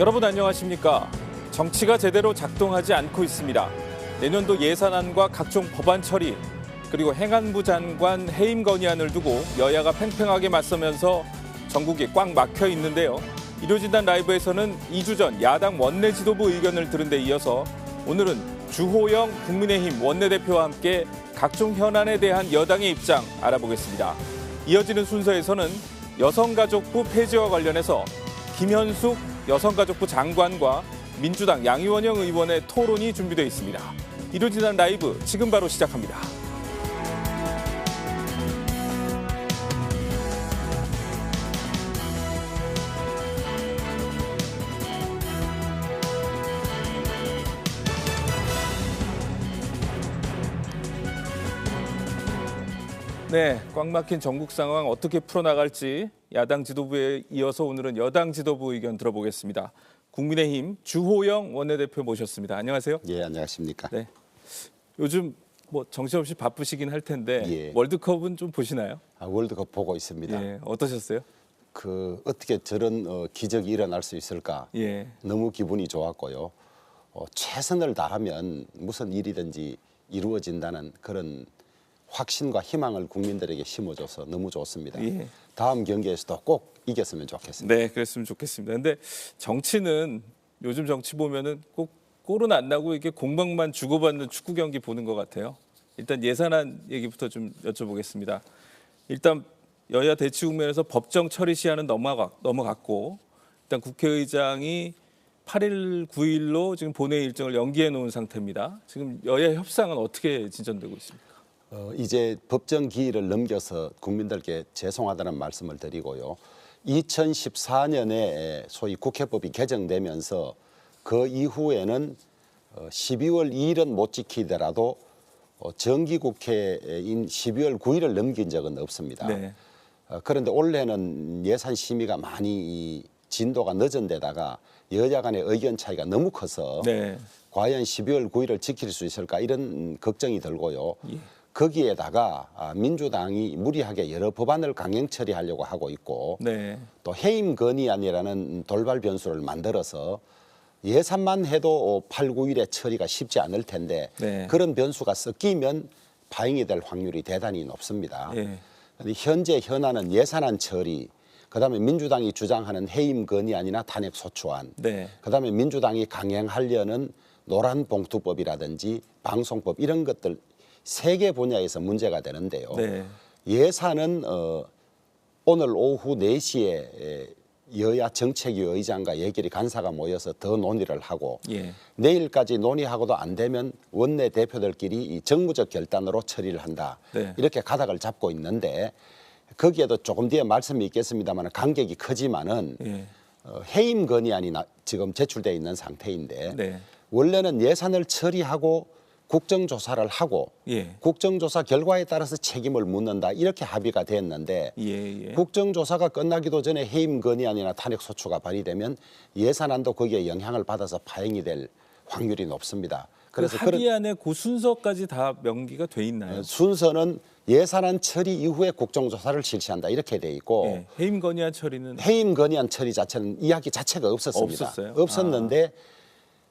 여러분 안녕하십니까? 정치가 제대로 작동하지 않고 있습니다. 내년도 예산안과 각종 법안 처리, 그리고 행안부 장관 해임 건의안을 두고 여야가 팽팽하게 맞서면서 전국이 꽉 막혀 있는데요. 일요진단 라이브에서는 2주 전 야당 원내 지도부 의견을 들은 데 이어서 오늘은 주호영 국민의힘 원내대표와 함께 각종 현안에 대한 여당의 입장 알아보겠습니다. 이어지는 순서에서는 여성가족부 폐지와 관련해서 김현숙 여성가족부 장관과 민주당 양이원영 의원의 토론이 준비되어 있습니다. 일요진단 라이브 지금 바로 시작합니다. 네, 꽉 막힌 전국 상황 어떻게 풀어나갈지 야당 지도부에 이어서 오늘은 여당 지도부 의견 들어보겠습니다. 국민의힘 주호영 원내대표 모셨습니다. 안녕하세요. 예, 안녕하십니까. 네, 요즘 뭐 정신없이 바쁘시긴 할 텐데 예. 월드컵은 좀 보시나요? 월드컵 보고 있습니다. 예, 어떠셨어요? 어떻게 저런 기적이 일어날 수 있을까? 예, 너무 기분이 좋았고요. 최선을 다하면 무슨 일이든지 이루어진다는 그런 확신과 희망을 국민들에게 심어줘서 너무 좋습니다. 예. 다음 경기에서도 꼭 이겼으면 좋겠습니다. 네, 그랬으면 좋겠습니다. 근데 정치는 요즘 정치 보면은 꼭 골은 안 나고 이게 공방만 주고받는 축구 경기 보는 것 같아요. 일단 예산안 얘기부터 좀 여쭤보겠습니다. 일단 여야 대치 국면에서 법정 처리 시한은 넘어갔고 일단 국회의장이 8일, 9일로 지금 본회의 일정을 연기해 놓은 상태입니다. 지금 여야 협상은 어떻게 진전되고 있습니까? 이제 법정 기일을 넘겨서 국민들께 죄송하다는 말씀을 드리고요. 2014년에 소위 국회법이 개정되면서 그 이후에는 12월 2일은 못 지키더라도 정기국회인 12월 9일을 넘긴 적은 없습니다. 네. 그런데 올해는 예산 심의가 많이 진도가 늦은 데다가 여야 간의 의견 차이가 너무 커서 네. 과연 12월 9일을 지킬 수 있을까 이런 걱정이 들고요. 예. 거기에다가 민주당이 무리하게 여러 법안을 강행 처리하려고 하고 있고 네. 또 해임 건의안이라는 돌발 변수를 만들어서 예산만 해도 8, 9일에 처리가 쉽지 않을 텐데 네. 그런 변수가 섞이면 파행이 될 확률이 대단히 높습니다. 예. 근데 현재 현안은 예산안 처리, 그다음에 민주당이 주장하는 해임 건의안이나 탄핵 소추안, 네. 그다음에 민주당이 강행하려는 노란봉투법이라든지 방송법 이런 것들 세 개 분야에서 문제가 되는데요. 네. 예산은 오늘 오후 4시에 여야 정책위 의장과 예결위 간사가 모여서 더 논의를 하고 예. 내일까지 논의하고도 안 되면 원내 대표들끼리 이 정무적 결단으로 처리를 한다. 네. 이렇게 가닥을 잡고 있는데 거기에도 조금 뒤에 말씀이 있겠습니다만 간격이 크지만은 예. 해임 건의안이 지금 제출돼 있는 상태인데 네. 원래는 예산을 처리하고 국정조사를 하고 예. 국정조사 결과에 따라서 책임을 묻는다 이렇게 합의가 됐는데 예. 국정조사가 끝나기도 전에 해임 건의안이나 탄핵 소추가 발의되면 예산안도 거기에 영향을 받아서 파행이 될 확률이 높습니다. 그래서 합의안에 그 순서까지 다 명기가 돼 있나요? 순서는 예산안 처리 이후에 국정조사를 실시한다 이렇게 돼 있고 예. 해임 건의안 처리는 해임 건의안 처리 자체는 이야기 자체가 없었습니다. 없었어요? 없었는데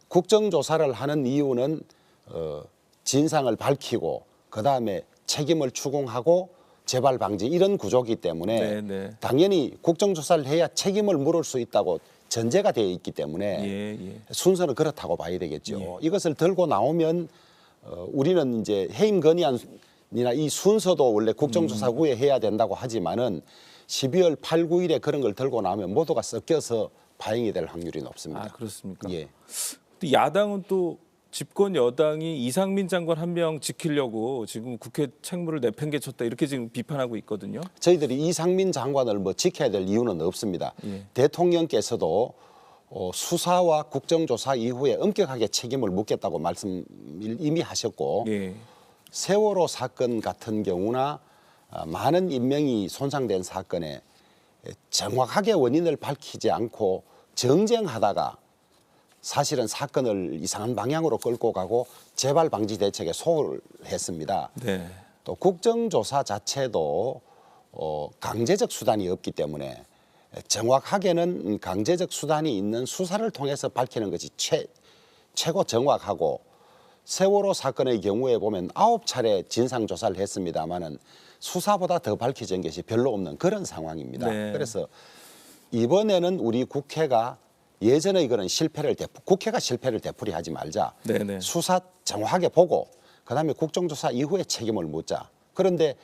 국정조사를 하는 이유는 진상을 밝히고 그다음에 책임을 추궁하고 재발 방지 이런 구조이기 때문에 네. 당연히 국정조사를 해야 책임을 물을 수 있다고 전제가 되어 있기 때문에 예. 순서는 그렇다고 봐야 되겠죠. 예. 이것을 들고 나오면 우리는 이제 해임 건의안이나 이 순서도 원래 국정조사 후에 해야 된다고 하지만은 12월 8, 9일에 그런 걸 들고 나오면 모두가 섞여서 파행이 될 확률이 높습니다. 아, 그렇습니까? 예. 또 야당은 또 집권 여당이 이상민 장관 한 명 지키려고 지금 국회 책무를 내팽개쳤다 이렇게 지금 비판하고 있거든요. 저희들이 이상민 장관을 뭐 지켜야 될 이유는 없습니다. 예. 대통령께서도 수사와 국정조사 이후에 엄격하게 책임을 묻겠다고 말씀을 이미 하셨고 예. 세월호 사건 같은 경우나 많은 인명이 손상된 사건에 정확하게 원인을 밝히지 않고 정쟁하다가 사실은 사건을 이상한 방향으로 끌고 가고 재발 방지 대책에 소홀했습니다. 네. 또 국정조사 자체도 강제적 수단이 없기 때문에 정확하게는 강제적 수단이 있는 수사를 통해서 밝히는 것이 최고 정확하고 세월호 사건의 경우에 보면 9차례 진상조사를 했습니다마는 수사보다 더 밝혀진 것이 별로 없는 그런 상황입니다. 네. 그래서 이번에는 우리 국회가 예전의 그런 국회가 실패를 되풀이하지 말자. 네네. 수사 정확하게 보고 그다음에 국정조사 이후에 책임을 묻자. 그런데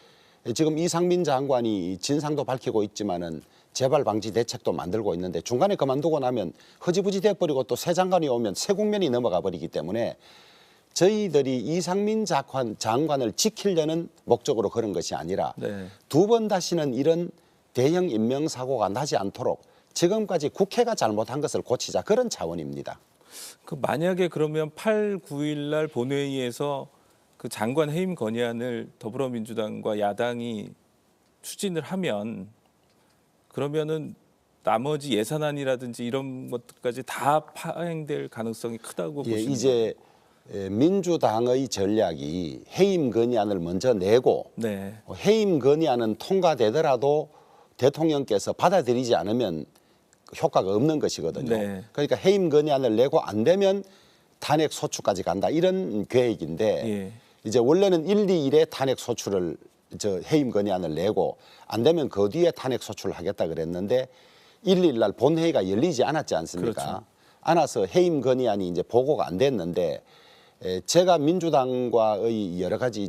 지금 이상민 장관이 진상도 밝히고 있지만은 재발 방지 대책도 만들고 있는데 중간에 그만두고 나면 허지부지 돼버리고 또 새 장관이 오면 새 국면이 넘어가 버리기 때문에 저희들이 이상민 장관을 지키려는 목적으로 그런 것이 아니라 네. 두 번 다시는 이런 대형 인명사고가 나지 않도록 지금까지 국회가 잘못한 것을 고치자 그런 차원입니다. 그 만약에 그러면 8, 9일 날 본회의에서 그 장관 해임 건의안을 더불어민주당과 야당이 추진을 하면 그러면은 나머지 예산안이라든지 이런 것들까지 다 파행될 가능성이 크다고 예, 보시는 이제 민주당의 전략이 해임 건의안을 먼저 내고 네. 해임 건의안은 통과되더라도 대통령께서 받아들이지 않으면 효과가 없는 것이거든요. 네. 그러니까 해임 건의안을 내고 안 되면 탄핵 소추까지 간다 이런 계획인데 예. 이제 원래는 1, 2일에 탄핵 소추를 해임 건의안을 내고 안 되면 그 뒤에 탄핵 소추를 하겠다 그랬는데 1, 2일 날 본회의가 열리지 않았지 않습니까? 그렇죠. 않아서 해임 건의안이 이제 보고가 안 됐는데 제가 민주당과의 여러 가지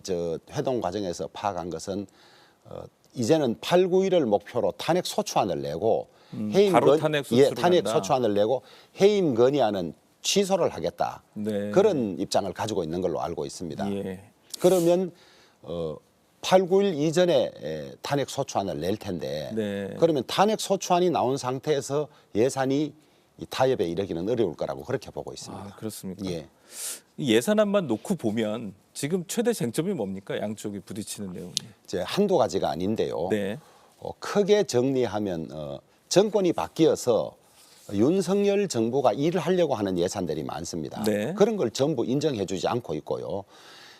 회동 과정에서 파악한 것은 이제는 8, 9일을 목표로 탄핵 소추안을 내고 바로 탄핵 소추로 탄핵 간다. 소추안을 내고 해임 건의안은 취소를 하겠다. 네. 그런 입장을 가지고 있는 걸로 알고 있습니다. 예. 그러면 8, 9일 이전에 탄핵 소추안을 낼 텐데 네. 그러면 탄핵 소추안이 나온 상태에서 예산이 이 타협에 이르기는 어려울 거라고 그렇게 보고 있습니다. 아, 그렇습니까? 예. 이 예산안만 놓고 보면 지금 최대 쟁점이 뭡니까? 양쪽이 부딪히는 내용이. 이제 한두 가지가 아닌데요. 네. 크게 정리하면 정권이 바뀌어서 윤석열 정부가 일을 하려고 하는 예산들이 많습니다. 네. 그런 걸 전부 인정해주지 않고 있고요.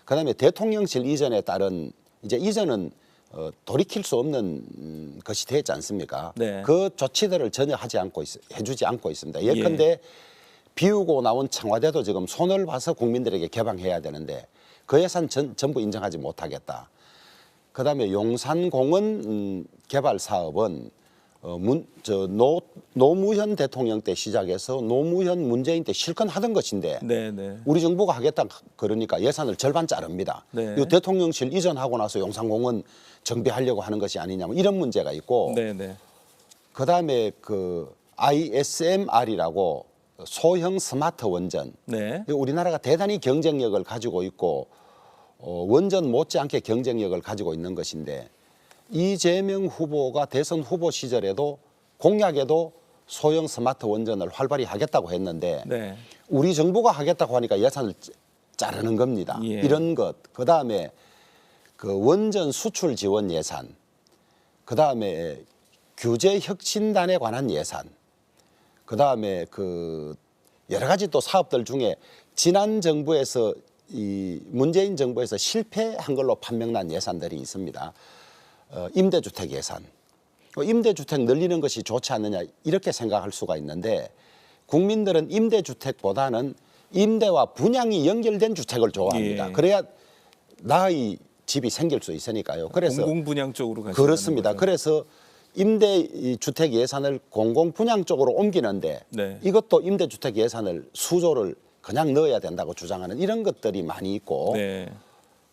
그다음에 대통령실 이전에 따른 이제 이전은 돌이킬 수 없는 것이 되지 않습니까? 네. 그 조치들을 전혀 해주지 않고 있습니다. 예컨대 비우고 나온 청와대도 지금 손을 봐서 국민들에게 개방해야 되는데 그 예산 전부 인정하지 못하겠다. 그다음에 용산공원 개발 사업은 노무현 대통령 때 시작해서 노무현 문재인 때 실컷 하던 것인데 네, 네. 우리 정부가 하겠다 그러니까 예산을 절반 자릅니다. 네. 이 대통령실 이전하고 나서 용산공원 정비하려고 하는 것이 아니냐 이런 문제가 있고 네, 네. 그다음에 그 ISMR이라고 소형 스마트 원전 네. 우리나라가 대단히 경쟁력을 가지고 있고 원전 못지않게 경쟁력을 가지고 있는 것인데 이재명 후보가 대선 후보 시절에도 공약에도 소형 스마트 원전을 활발히 하겠다고 했는데 네. 우리 정부가 하겠다고 하니까 예산을 자르는 겁니다. 예. 이런 것. 그다음에 그 원전 수출 지원 예산. 그다음에 규제 혁신단에 관한 예산. 그다음에 그 여러 가지 또 사업들 중에 지난 정부에서 이 문재인 정부에서 실패한 걸로 판명난 예산들이 있습니다. 임대주택 예산. 임대주택 늘리는 것이 좋지 않느냐 이렇게 생각할 수가 있는데 국민들은 임대주택보다는 임대와 분양이 연결된 주택을 좋아합니다. 예. 그래야 나의 집이 생길 수 있으니까요. 그래서 공공분양 쪽으로 가시는 그렇습니다. 거죠. 그래서 임대주택 예산을 공공분양 쪽으로 옮기는데 네. 이것도 임대주택 예산을 수조를 그냥 넣어야 된다고 주장하는 이런 것들이 많이 있고 네.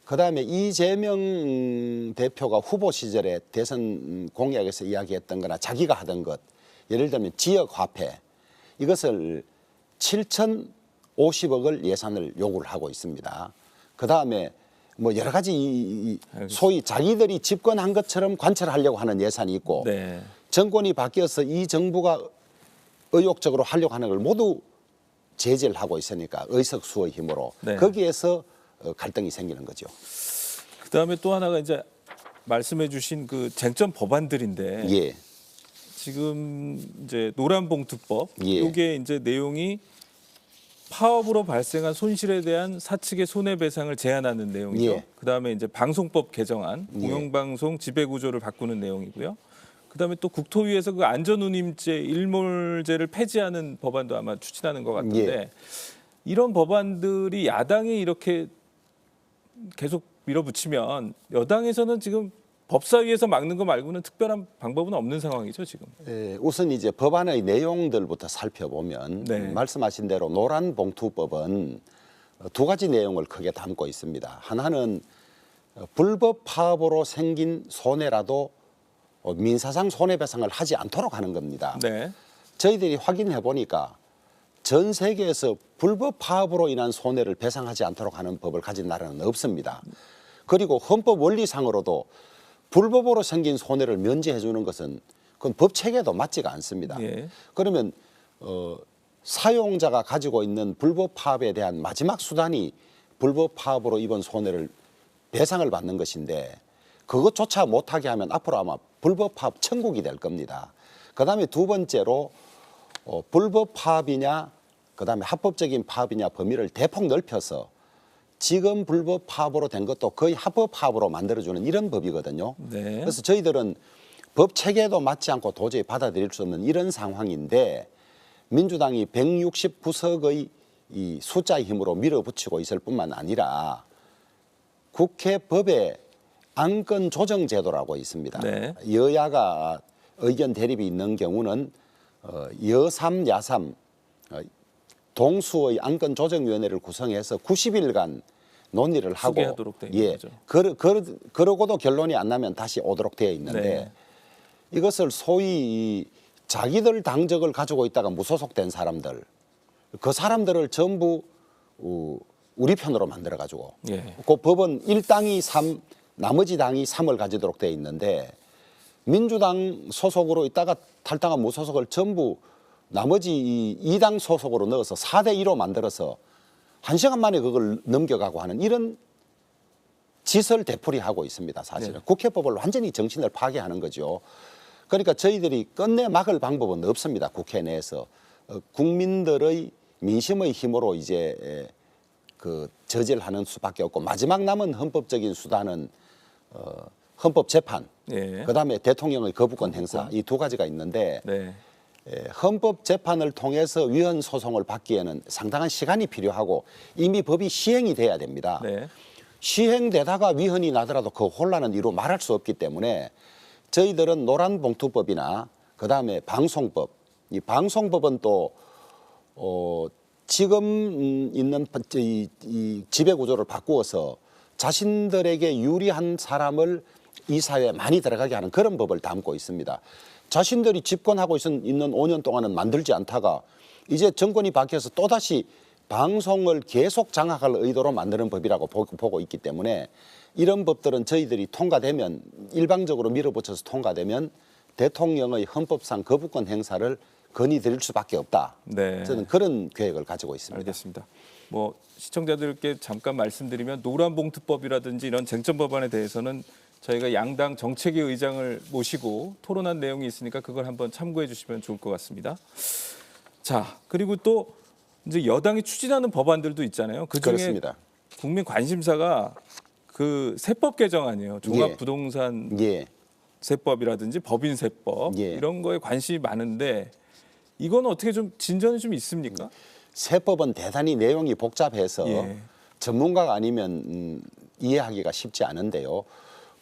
그다음에 이재명 대표가 후보 시절에 대선 공약에서 이야기했던 거나 자기가 하던 것 예를 들면 지역화폐 이것을 7,050억을 예산을 요구를 하고 있습니다. 그다음에 뭐 여러 가지 소위 자기들이 집권한 것처럼 관철하려고 하는 예산이 있고 네. 정권이 바뀌어서 이 정부가 의욕적으로 하려고 하는 걸 모두 제재를 하고 있으니까 의석수의 힘으로 네. 거기에서 갈등이 생기는 거죠. 그다음에 또 하나가 이제 말씀해주신 그 쟁점 법안들인데 예. 지금 이제 노란봉투법 예. 이게 이제 내용이 파업으로 발생한 손실에 대한 사측의 손해배상을 제한하는 내용이죠. 예. 그다음에 이제 방송법 개정안, 예. 공영방송 지배구조를 바꾸는 내용이고요. 그다음에 또 국토위에서 그 안전운임제 일몰제를 폐지하는 법안도 아마 추진하는 것 같은데 예. 이런 법안들이 야당이 이렇게 계속 밀어붙이면 여당에서는 지금 법사위에서 막는 거 말고는 특별한 방법은 없는 상황이죠 지금. 우선 이제 법안의 내용들부터 살펴보면 네. 말씀하신 대로 노란봉투법은 두 가지 내용을 크게 담고 있습니다. 하나는 불법 파업으로 생긴 손해라도 민사상 손해배상을 하지 않도록 하는 겁니다. 네. 저희들이 확인해 보니까 전 세계에서 불법 파업으로 인한 손해를 배상하지 않도록 하는 법을 가진 나라는 없습니다. 그리고 헌법 원리상으로도 불법으로 생긴 손해를 면제해 주는 것은 그건 법 체계도 맞지가 않습니다. 예. 그러면 사용자가 가지고 있는 불법 파업에 대한 마지막 수단이 불법 파업으로 입은 손해를 배상을 받는 것인데 그것조차 못하게 하면 앞으로 아마 불법 파업 천국이 될 겁니다. 그다음에 두 번째로 불법 파업이냐 그다음에 합법적인 파업이냐 범위를 대폭 넓혀서 지금 불법 파업으로 된 것도 거의 합법 파업으로 만들어주는 이런 법이거든요. 네. 그래서 저희들은 법 체계도 맞지 않고 도저히 받아들일 수 없는 이런 상황인데 민주당이 169석의 이 숫자의 힘으로 밀어붙이고 있을 뿐만 아니라 국회 법에 안건 조정 제도라고 있습니다. 네. 여야가 의견 대립이 있는 경우는 여삼, 야삼 동수의 안건 조정위원회를 구성해서 90일간 논의를 하고 수기하도록 돼 있는 거죠. 그러고도 결론이 안 나면 다시 오도록 되어 있는데 네. 이것을 소위 자기들 당적을 가지고 있다가 무소속된 사람들 그 사람들을 전부 우리 편으로 만들어 가지고 예. 그 법은 1당이 3 나머지 당이 3을 가지도록 되어 있는데 민주당 소속으로 있다가 탈당한 무소속을 전부 나머지 2당 소속으로 넣어서 4대 2로 만들어서 1시간 만에 그걸 넘겨가고 하는 이런 짓을 되풀이하고 있습니다. 사실은. 네. 국회법을 완전히 정신을 파괴하는 거죠. 그러니까 저희들이 끝내 막을 방법은 없습니다. 국회 내에서. 국민들의 민심의 힘으로 이제 그 저지를 하는 수밖에 없고 마지막 남은 헌법적인 수단은 헌법재판, 예. 그다음에 대통령의 거부권 행사 이 두 가지가 있는데 네. 헌법재판을 통해서 위헌 소송을 받기에는 상당한 시간이 필요하고 이미 법이 시행이 돼야 됩니다. 네. 시행되다가 위헌이 나더라도 그 혼란은 이루 말할 수 없기 때문에 저희들은 노란봉투법이나 그다음에 방송법, 이 방송법은 또 지금 있는 이 지배구조를 바꾸어서 자신들에게 유리한 사람을 이 사회에 많이 들어가게 하는 그런 법을 담고 있습니다. 자신들이 집권하고 있는 5년 동안은 만들지 않다가 이제 정권이 바뀌어서 또다시 방송을 계속 장악할 의도로 만드는 법이라고 보고 있기 때문에 이런 법들은 저희들이 통과되면 일방적으로 밀어붙여서 통과되면 대통령의 헌법상 거부권 행사를 건의드릴 수밖에 없다. 네. 저는 그런 계획을 가지고 있습니다. 알겠습니다. 뭐 시청자들께 잠깐 말씀드리면 노란봉투법이라든지 이런 쟁점 법안에 대해서는 저희가 양당 정책위 의장을 모시고 토론한 내용이 있으니까 그걸 한번 참고해 주시면 좋을 것 같습니다. 자, 그리고 또 이제 여당이 추진하는 법안들도 있잖아요. 그중에 그렇습니다. 국민 관심사가 그 세법 개정안이에요. 종합부동산 예. 세법이라든지 법인세법 예. 이런 거에 관심이 많은데 이건 어떻게 좀 진전이 좀 있습니까? 세법은 대단히 내용이 복잡해서 예. 전문가가 아니면 이해하기가 쉽지 않은데요.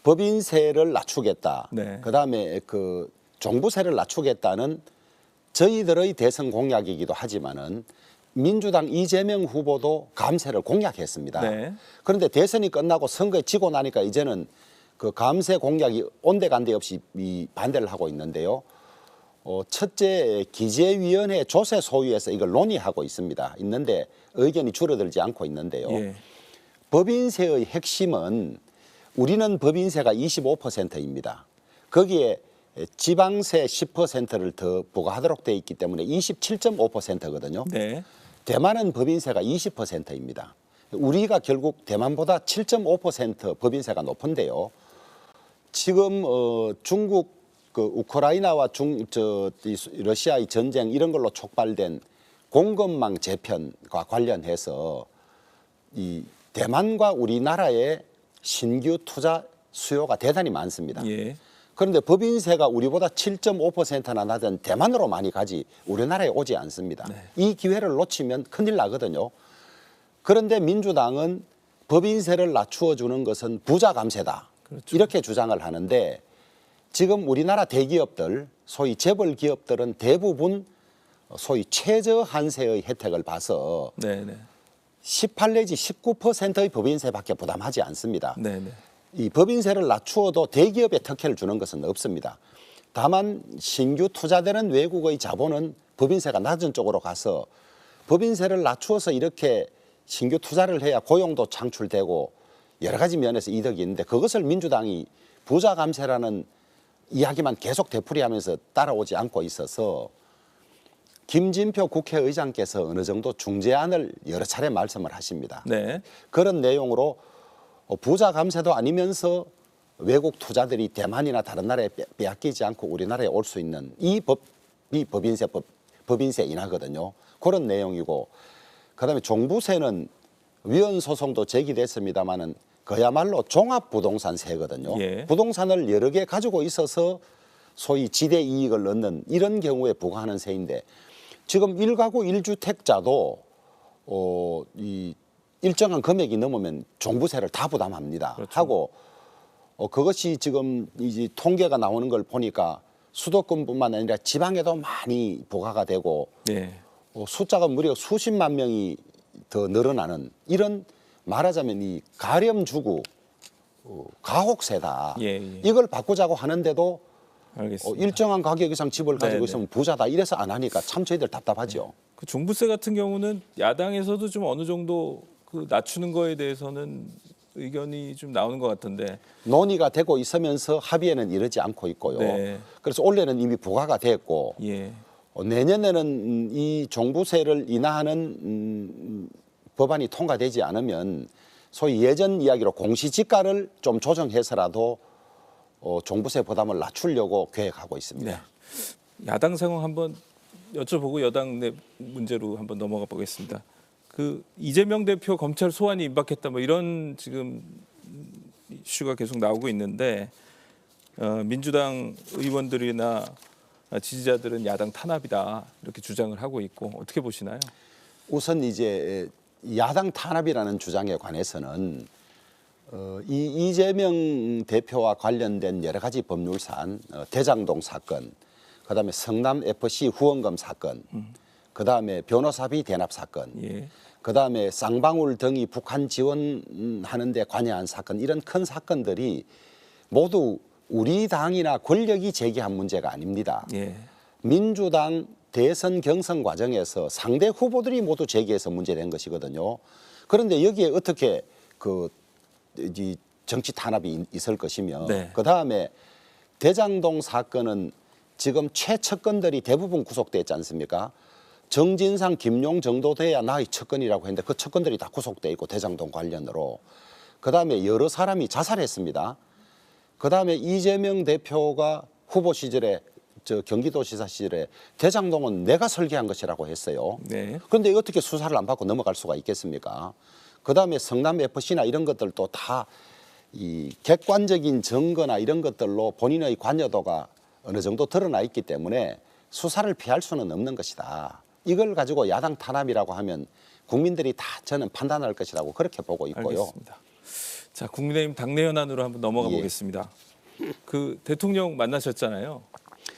법인세를 낮추겠다. 네. 그다음에 그 종부세를 낮추겠다는 저희들의 대선 공약이기도 하지만은 민주당 이재명 후보도 감세를 공약했습니다. 네. 그런데 대선이 끝나고 선거에 지고 나니까 이제는 그 감세 공약이 온데간데 없이 반대를 하고 있는데요. 첫째 기재위원회 조세 소위에서 이걸 논의하고 있는데 의견이 줄어들지 않고 있는데요. 예. 법인세의 핵심은 우리는 법인세가 25%입니다. 거기에 지방세 10%를 더 부과하도록 돼 있기 때문에 27.5%거든요. 네. 대만은 법인세가 20%입니다. 우리가 결국 대만보다 7.5% 법인세가 높은데요. 지금 중국 그 우크라이나와 러시아의 전쟁 이런 걸로 촉발된 공급망 재편과 관련해서 이 대만과 우리나라의 신규 투자 수요가 대단히 많습니다. 예. 그런데 법인세가 우리보다 7.5%나 나던 대만으로 많이 가지 우리나라에 오지 않습니다. 네. 이 기회를 놓치면 큰일 나거든요. 그런데 민주당은 법인세를 낮추어 주는 것은 부자 감세다. 그렇죠. 이렇게 주장을 하는데 지금 우리나라 대기업들, 소위 재벌 기업들은 대부분 소위 최저 한세의 혜택을 봐서 네네. 18 내지 19%의 법인세밖에 부담하지 않습니다. 네네. 이 법인세를 낮추어도 대기업에 특혜를 주는 것은 없습니다. 다만 신규 투자되는 외국의 자본은 법인세가 낮은 쪽으로 가서 법인세를 낮추어서 이렇게 신규 투자를 해야 고용도 창출되고 여러 가지 면에서 이득이 있는데 그것을 민주당이 부자 감세라는 이야기만 계속 되풀이하면서 따라오지 않고 있어서 김진표 국회의장께서 어느 정도 중재안을 여러 차례 말씀을 하십니다. 네. 그런 내용으로 부자 감세도 아니면서 외국 투자들이 대만이나 다른 나라에 빼앗기지 않고 우리나라에 올 수 있는 이 법인세 인하거든요. 그런 내용이고 그다음에 종부세는 위헌 소송도 제기됐습니다마는 그야말로 종합부동산세거든요. 예. 부동산을 여러 개 가지고 있어서 소위 지대 이익을 얻는 이런 경우에 부과하는 세인데 지금 1가구 1주택자도 이 일정한 금액이 넘으면 종부세를 다 부담합니다. 그렇죠. 하고 그것이 지금 이제 통계가 나오는 걸 보니까 수도권뿐만 아니라 지방에도 많이 부과가 되고 네. 숫자가 무려 수십만 명이 더 늘어나는 이런 말하자면 이 가렴주구 가혹세다. 예, 예. 이걸 바꾸자고 하는데도 알겠습니다. 일정한 가격 이상 집을 가지고 네, 있으면 부자다. 이래서 안 하니까 참 저희들 답답하죠. 그 종부세 같은 경우는 야당에서도 좀 어느 정도 그 낮추는 거에 대해서는 의견이 좀 나오는 것 같은데. 논의가 되고 있으면서 합의에는 이르지 않고 있고요. 네. 그래서 올해는 이미 부과가 됐고 예. 내년에는 이 종부세를 인하하는 법안이 통과되지 않으면 소위 예전 이야기로 공시지가를 좀 조정해서라도 종부세 부담을 낮추려고 계획하고 있습니다. 네. 야당 상황 한번 여쭤보고 여당 내 문제로 한번 넘어가 보겠습니다. 그 이재명 대표 검찰 소환이 임박했다 뭐 이런 지금 이슈가 계속 나오고 있는데 민주당 의원들이나 지지자들은 야당 탄압이다 이렇게 주장을 하고 있고 어떻게 보시나요? 우선 이제 야당 탄압이라는 주장에 관해서는 이 이재명 대표와 관련된 여러 가지 법률 사안, 대장동 사건, 그다음에 성남 FC 후원금 사건, 그다음에 변호사비 대납 사건, 예. 그다음에 쌍방울 등이 북한 지원하는 데 관여한 사건 이런 큰 사건들이 모두 우리 당이나 권력이 제기한 문제가 아닙니다. 예. 민주당 대선 경선 과정에서 상대 후보들이 모두 제기해서 문제된 것이거든요. 그런데 여기에 어떻게 이 정치 탄압이 있을 것이며 네. 그다음에 대장동 사건은 지금 최측근들이 대부분 구속됐지 않습니까? 정진상, 김용 정도 돼야 나의 측근이라고 했는데 그 측근들이 다 구속돼 있고 대장동 관련으로 그다음에 여러 사람이 자살했습니다. 그다음에 이재명 대표가 후보 시절에 경기도지사 시절에 대장동은 내가 설계한 것이라고 했어요. 네. 그런데 어떻게 수사를 안 받고 넘어갈 수가 있겠습니까? 그다음에 성남 FC나 이런 것들도 다 이 객관적인 증거나 이런 것들로 본인의 관여도가 어느 정도 드러나 있기 때문에 수사를 피할 수는 없는 것이다. 이걸 가지고 야당 탄압이라고 하면 국민들이 다 저는 판단할 것이라고 그렇게 보고 있고요. 알겠습니다. 자, 국민의힘 당내 현안으로 한번 넘어가 예. 보겠습니다. 그 대통령 만나셨잖아요.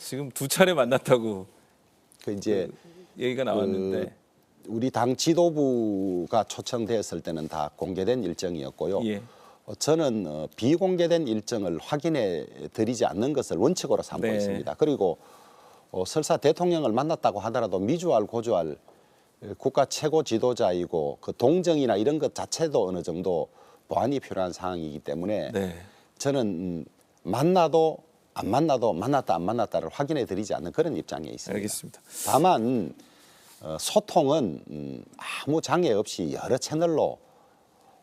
지금 2차례 만났다고 그 이제 얘기가 나왔는데. 우리 당 지도부가 초청되었을 때는 다 공개된 일정이었고요. 예. 저는 비공개된 일정을 확인해 드리지 않는 것을 원칙으로 삼고 네. 있습니다. 그리고 설사 대통령을 만났다고 하더라도 미주알 고주알 국가 최고 지도자이고 그 동정이나 이런 것 자체도 어느 정도 보완이 필요한 상황이기 때문에 네. 저는 만나도 안 만나도 만났다 안 만났다를 확인해 드리지 않는 그런 입장에 있습니다. 알겠습니다. 다만 소통은 아무 장애 없이 여러 채널로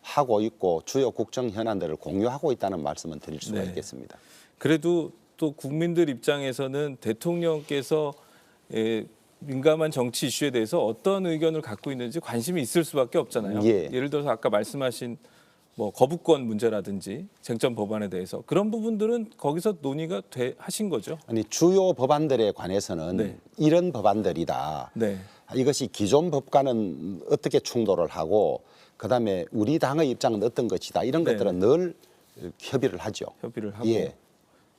하고 있고 주요 국정 현안들을 공유하고 있다는 말씀은 드릴 수가 네. 있겠습니다. 그래도 또 국민들 입장에서는 대통령께서 민감한 정치 이슈에 대해서 어떤 의견을 갖고 있는지 관심이 있을 수밖에 없잖아요. 예. 예를 들어서 아까 말씀하신 뭐 거부권 문제라든지 쟁점 법안에 대해서 그런 부분들은 거기서 논의가 하신 거죠? 아니 주요 법안들에 관해서는 네. 이런 법안들이다. 네. 이것이 기존 법과는 어떻게 충돌을 하고 그다음에 우리 당의 입장은 어떤 것이다. 이런 네. 것들은 늘 협의를 하죠. 협의를 하고 예.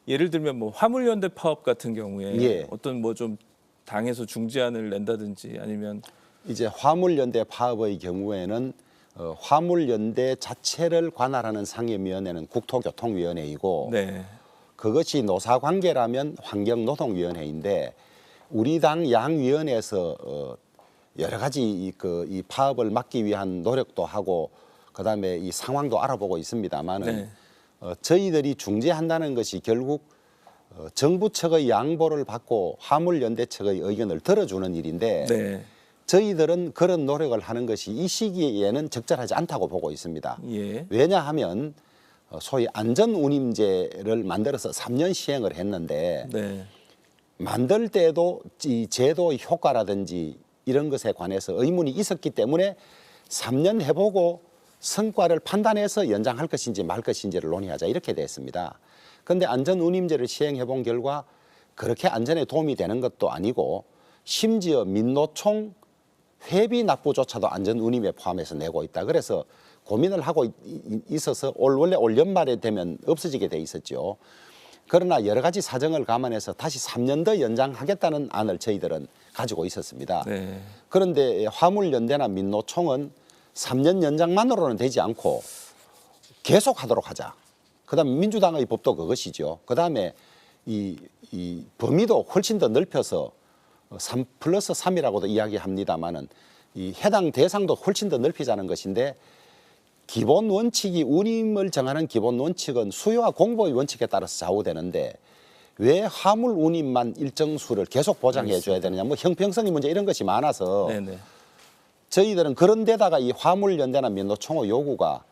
예를 들면 뭐 화물연대 파업 같은 경우에 예. 어떤 뭐 좀 당에서 중재안을 낸다든지 아니면 이제 화물연대 파업의 경우에는 화물연대 자체를 관할하는 상임위원회는 국토교통위원회이고 네. 그것이 노사관계라면 환경노동위원회인데 우리 당 양위원회에서 여러 가지 이 파업을 막기 위한 노력도 하고 그다음에 이 상황도 알아보고 있습니다만은 네. 저희들이 중재한다는 것이 결국 정부 측의 양보를 받고 화물연대 측의 의견을 들어주는 일인데 네. 저희들은 그런 노력을 하는 것이 이 시기에는 적절하지 않다고 보고 있습니다. 예. 왜냐하면 소위 안전운임제를 만들어서 3년 시행을 했는데 네. 만들 때도 이 제도의 효과라든지 이런 것에 관해서 의문이 있었기 때문에 3년 해보고 성과를 판단해서 연장할 것인지 말 것인지를 논의하자 이렇게 됐습니다. 그런데 안전운임제를 시행해 본 결과 그렇게 안전에 도움이 되는 것도 아니고 심지어 민노총 회비 납부조차도 안전운임에 포함해서 내고 있다. 그래서 고민을 하고 있어서 원래 올 연말에 되면 없어지게 돼 있었죠. 그러나 여러 가지 사정을 감안해서 다시 3년 더 연장하겠다는 안을 저희들은 가지고 있었습니다. 네. 그런데 화물연대나 민노총은 3년 연장만으로는 되지 않고 계속하도록 하자. 그다음에 민주당의 법도 그것이죠. 그다음에 이 범위도 훨씬 더 넓혀서 3+3이라고도 이야기합니다마는 이 해당 대상도 훨씬 더 넓히자는 것인데 기본 원칙이 운임을 정하는 기본 원칙은 수요와 공급의 원칙에 따라서 좌우되는데 왜 화물 운임만 일정 수를 계속 보장해 줘야 되느냐 뭐 형평성의 문제 이런 것이 많아서 네네. 저희들은 그런 데다가 이 화물연대나 민노총의 요구가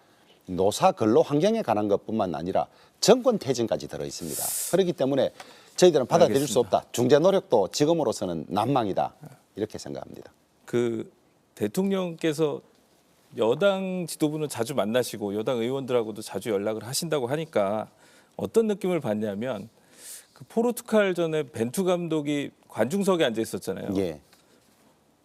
노사 근로 환경에 관한 것뿐만 아니라 정권 퇴진까지 들어 있습니다. 그렇기 때문에 저희들은 받아들일 수 없다. 중재 노력도 지금으로서는 난망이다. 이렇게 생각합니다. 그 대통령께서 여당 지도부는 자주 만나시고 여당 의원들하고도 자주 연락을 하신다고 하니까 어떤 느낌을 받냐면 그 포르투갈 전에 벤투 감독이 관중석에 앉아 있었잖아요. 예.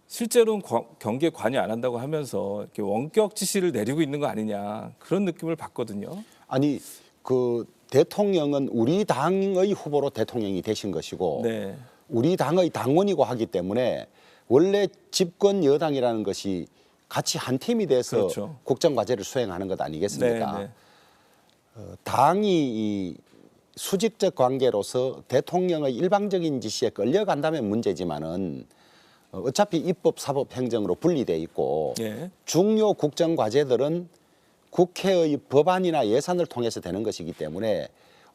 실제로는 경기에 관여 안 한다고 하면서 이렇게 원격 지시를 내리고 있는 거 아니냐 그런 느낌을 받거든요. 아니 그 대통령은 우리 당의 후보로 대통령이 되신 것이고 네. 우리 당의 당원이고 하기 때문에 원래 집권 여당이라는 것이 같이 한 팀이 돼서 그렇죠. 국정과제를 수행하는 것 아니겠습니까? 네, 네. 당이 이 수직적 관계로서 대통령의 일방적인 지시에 끌려간다면 문제지만은 어차피 입법, 사법, 행정으로 분리돼 있고 예. 중요 국정과제들은 국회의 법안이나 예산을 통해서 되는 것이기 때문에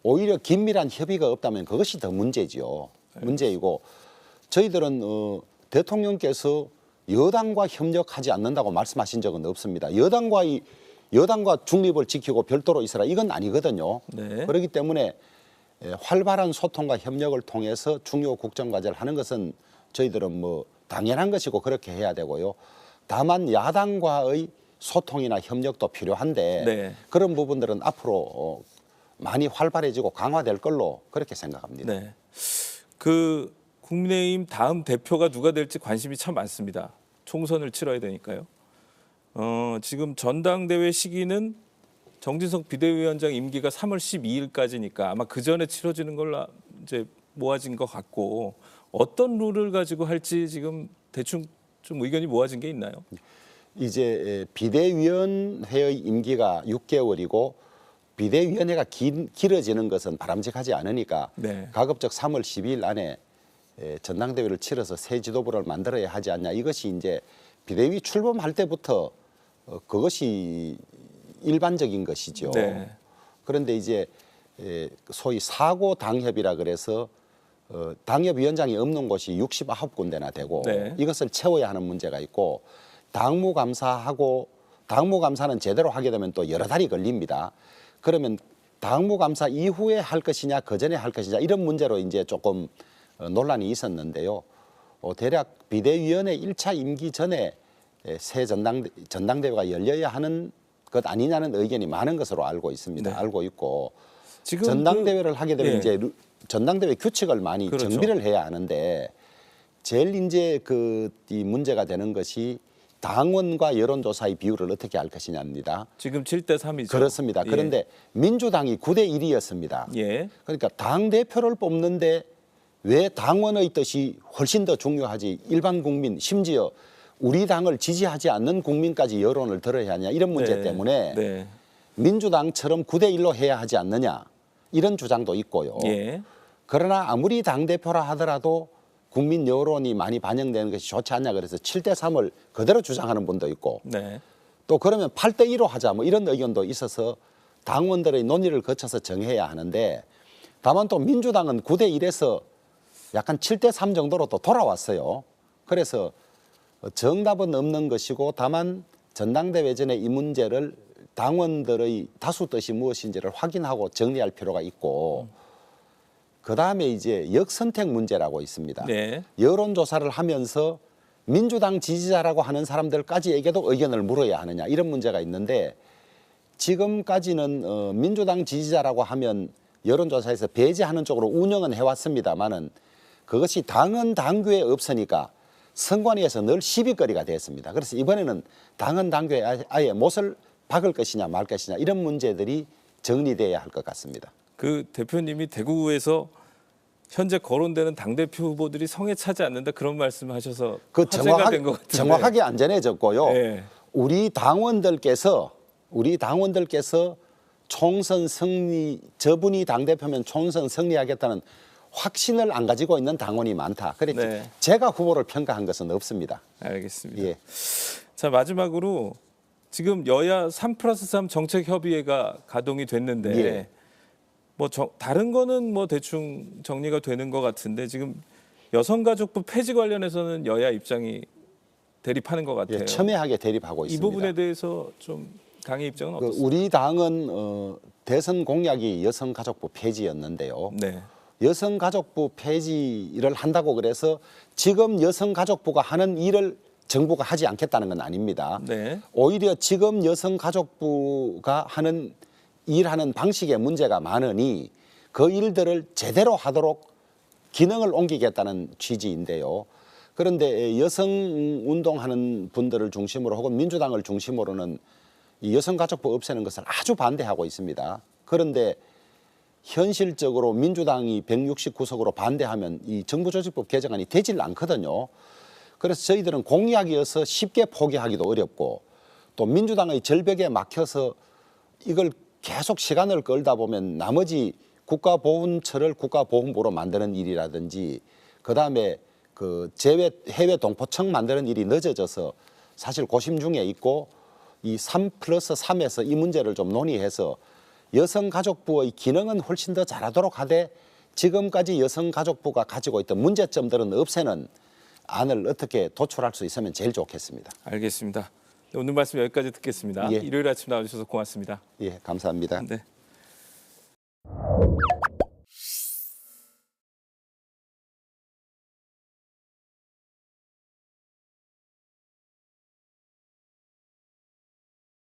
오히려 긴밀한 협의가 없다면 그것이 더 문제죠. 문제이고 저희들은 대통령께서 여당과 협력하지 않는다고 말씀하신 적은 없습니다. 여당과 중립을 지키고 별도로 있어라 이건 아니거든요. 네. 그렇기 때문에 활발한 소통과 협력을 통해서 중요 국정과제를 하는 것은 저희들은 뭐 당연한 것이고 그렇게 해야 되고요. 다만 야당과의 소통이나 협력도 필요한데 네. 그런 부분들은 앞으로 많이 활발해지고 강화될 걸로 그렇게 생각합니다. 네. 그 국민의힘 다음 대표가 누가 될지 관심이 참 많습니다. 총선을 치러야 되니까요. 지금 전당대회 시기는 정진석 비대위원장 임기가 3월 12일까지니까 아마 그 전에 치러지는 걸로 이제 모아진 것 같고 어떤 룰을 가지고 할지 지금 대충 좀 의견이 모아진 게 있나요? 이제 비대위원회의 임기가 6개월이고 비대위원회가 길어지는 것은 바람직하지 않으니까 네. 가급적 3월 12일 안에 전당대회를 치러서 새 지도부를 만들어야 하지 않냐. 이것이 이제 비대위 출범할 때부터 그것이 일반적인 것이죠. 네. 그런데 이제 소위 사고 당협이라 그래서 당협위원장이 없는 곳이 69군데나 되고 네. 이것을 채워야 하는 문제가 있고 당무감사는 제대로 하게 되면 또 여러 달이 걸립니다. 그러면 당무감사 이후에 할 것이냐 그 전에 할 것이냐 이런 문제로 이제 조금 논란이 있었는데요. 대략 비대위원회 1차 임기 전에 새 전당대회가 열려야 하는 것 아니냐는 의견이 많은 것으로 알고 있습니다. 네. 알고 있고 지금 전당대회를 하게 되면 예. 이제 전당대회 규칙을 많이 그렇죠. 정비를 해야 하는데 제일 이제 이 문제가 되는 것이 당원과 여론조사의 비율을 어떻게 할 것이냐입니다. 지금 7대 3이죠. 그렇습니다. 예. 그런데 민주당이 9대 1이었습니다. 예. 그러니까 당 대표를 뽑는데 왜 당원의 뜻이 훨씬 더 중요하지? 일반 국민 심지어 우리 당을 지지하지 않는 국민까지 여론을 들어야 하냐 이런 문제 네. 때문에 네. 민주당처럼 9대 1로 해야 하지 않느냐 이런 주장도 있고요. 예. 그러나 아무리 당 대표라 하더라도 국민 여론이 많이 반영되는 것이 좋지 않냐 그래서 7대 3을 그대로 주장하는 분도 있고 네. 또 그러면 8대 2로 하자 뭐 이런 의견도 있어서 당원들의 논의를 거쳐서 정해야 하는데 다만 또 민주당은 9대 1에서 약간 7대 3 정도로 또 돌아왔어요. 그래서 정답은 없는 것이고 다만 전당대회 전에 이 문제를 당원들의 다수 뜻이 무엇인지를 확인하고 정리할 필요가 있고 그다음에 이제 역선택 문제라고 있습니다. 네. 여론조사를 하면서 민주당 지지자라고 하는 사람들까지에게도 의견을 물어야 하느냐 이런 문제가 있는데 지금까지는 민주당 지지자라고 하면 여론조사에서 배제하는 쪽으로 운영은 해왔습니다마는 그것이 당헌 당규에 없으니까 선관위에서 늘 시비거리가 됐습니다. 그래서 이번에는 당헌 당규에 아예 못을 박을 것이냐 말 것이냐 이런 문제들이 정리돼야 할 것 같습니다. 그 대표님이 대구에서 현재 거론되는 당대표 후보들이 성에 차지 않는다 그런 말씀하셔서 그 화제가 된 것 같은데. 정확하게 안전해졌고요. 네. 우리 당원들께서 총선 승리 저분이 당대표면 총선 승리하겠다는 확신을 안 가지고 있는 당원이 많다. 그래서 네. 제가 후보를 평가한 것은 없습니다. 알겠습니다. 예. 자 마지막으로 지금 여야 3+3 정책협의회가 가동이 됐는데 예. 뭐 다른 거는 뭐 대충 정리가 되는 것 같은데 지금 여성가족부 폐지 관련해서는 여야 입장이 대립하는 것 같아요. 예, 첨예하게 대립하고 이 있습니다. 부분에 대해서 좀 당의 입장은 그 어떻습니까? 우리 당은 대선 공약이 여성가족부 폐지였는데요. 네. 여성가족부 폐지를 한다고 그래서 지금 여성가족부가 하는 일을 정부가 하지 않겠다는 건 아닙니다. 네. 오히려 지금 여성가족부가 일하는 방식에 문제가 많으니 그 일들을 제대로 하도록 기능을 옮기겠다는 취지인데요. 그런데 여성 운동하는 분들을 중심으로 혹은 민주당을 중심으로는 이 여성가족부 없애는 것을 아주 반대하고 있습니다. 그런데 현실적으로 민주당이 169석으로 반대하면 이 정부조직법 개정안이 되질 않거든요. 그래서 저희들은 공약이어서 쉽게 포기하기도 어렵고 또 민주당의 절벽에 막혀서 이걸 계속 시간을 끌다 보면 나머지 국가보훈처를 국가보훈부로 만드는 일이라든지 그다음에 그 해외 동포청 만드는 일이 늦어져서 사실 고심 중에 있고 이 3+3에서 이 문제를 좀 논의해서 여성가족부의 기능은 훨씬 더 잘하도록 하되 지금까지 여성가족부가 가지고 있던 문제점들은 없애는 안을 어떻게 도출할 수 있으면 제일 좋겠습니다. 알겠습니다. 오늘 말씀 여기까지 듣겠습니다. 예. 일요일 아침 나와주셔서 고맙습니다. 예, 감사합니다. 네.